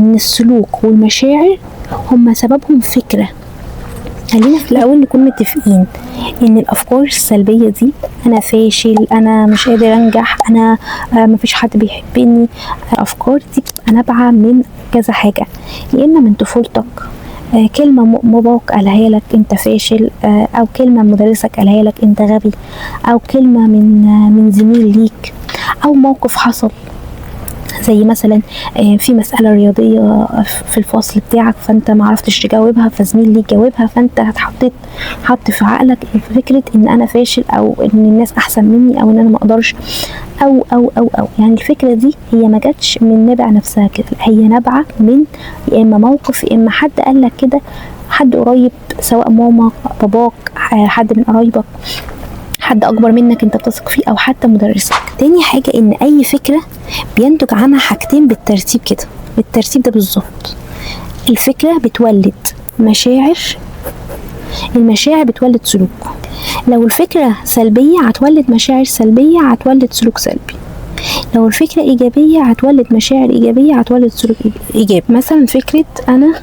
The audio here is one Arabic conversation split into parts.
ان السلوك والمشاعر هما سببهم فكرة. خلينا في الاول نكون متفقين ان الافكار السلبية دي، انا فاشل، انا مش قادر انجح، انا مفيش حد بيحبني، الافكار دي بتبقى نابعة من كذا حاجة. يا اما من طفولتك، كلمة باباك قالها لك انت فاشل، او كلمة مدرسك قالها لك انت غبي، او كلمة من زميل ليك، او موقف حصل زي مثلا في مسألة رياضية في الفصل بتاعك فانت معرفتش تجاوبها، فزميل ليك جاوبها، فانت حط في عقلك فكرة ان انا فاشل، او ان الناس احسن مني، او ان انا مقدرش، او يعني الفكرة دي هي ما جاتش من نابع نفسها كده، هي نابعة من يا اما موقف، يا اما حد قالك كده، حد قريب، سواء ماما، باباك، حد من قرايبك، حد اكبر منك انت بتثق فيه، او حتى مدرسك. تاني حاجة ان اي فكرة بينتج عنها حاجتين بالترتيب كده، بالترتيب ده بالظبط. الفكرة بتولد مشاعر، المشاعر بتولد سلوك. لو الفكرة سلبية هتولد مشاعر سلبية، هتولد سلوك سلبي. لو الفكرة ايجابية هتولد مشاعر ايجابية، هتولد سلوك ايجابي. مثلا فكرة انا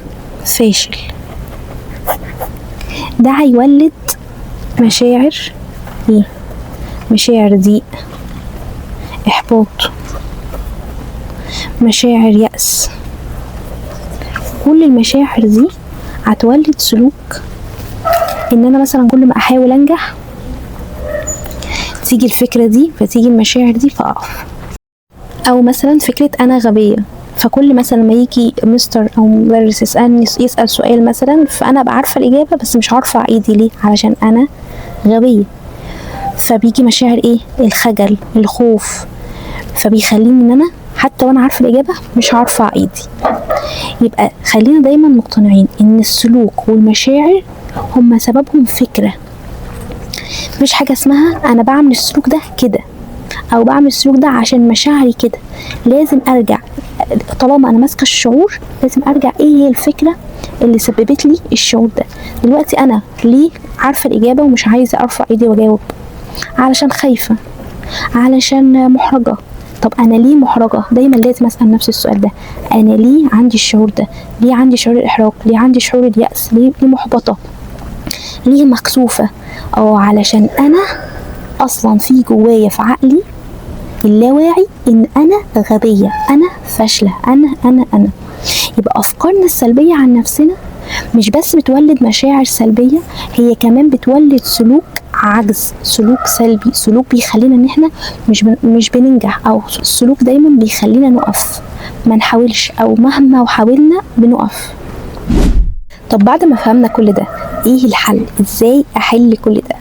فاشل، ده هيولد مشاعر ايه؟ مشاعر ضيق، احباط، مشاعر يأس. كل المشاعر دي هتولد سلوك ان انا مثلا كل ما احاول انجح تيجي الفكرة دي، فتيجي المشاعر دي فاقف. او مثلا فكرة انا غبية، فكل مثلا ما يجي مستر او مدرس يسأل سؤال مثلا، فانا ابقى عارفة الاجابة بس مش عارفة ايدي ليه، علشان انا غبية. فبيجي مشاعر ايه؟ الخجل، الخوف، فبيخليني ان انا حتى وانا عارفه الاجابه مش هرفع ايدي. يبقى خلينا دايما مقتنعين ان السلوك والمشاعر هما سببهم فكره، مش حاجه اسمها انا بعمل السلوك ده كده، او بعمل السلوك ده عشان مشاعري كده. لازم ارجع، طالما انا ماسكه الشعور لازم ارجع ايه هي الفكره اللي سببت لي الشعور ده. دلوقتي انا ليه عارفه الاجابه ومش عايزه ارفع ايدي واجاوب؟ علشان خايفه، علشان محرجه. طب انا ليه محرجه؟ دايما لازم اسال نفسي السؤال ده، انا ليه عندي الشعور ده؟ ليه عندي شعور الاحراج؟ ليه عندي شعور اليأس؟ ليه محبطه؟ ليه مكسوفه؟ علشان انا اصلا في جوايا في عقلي اللاواعي ان انا غبيه، انا فاشله، انا. يبقى افكارنا السلبيه عن نفسنا مش بس بتولد مشاعر سلبيه، هي كمان بتولد سلوك عجز، سلوك سلبي، سلوك بيخلينا ان احنا مش بننجح، او السلوك دايما بيخلينا نقف، ما نحاولش، او مهما حاولنا بنقف. طب بعد ما فهمنا كل ده، ايه الحل؟ ازاي احل كل ده؟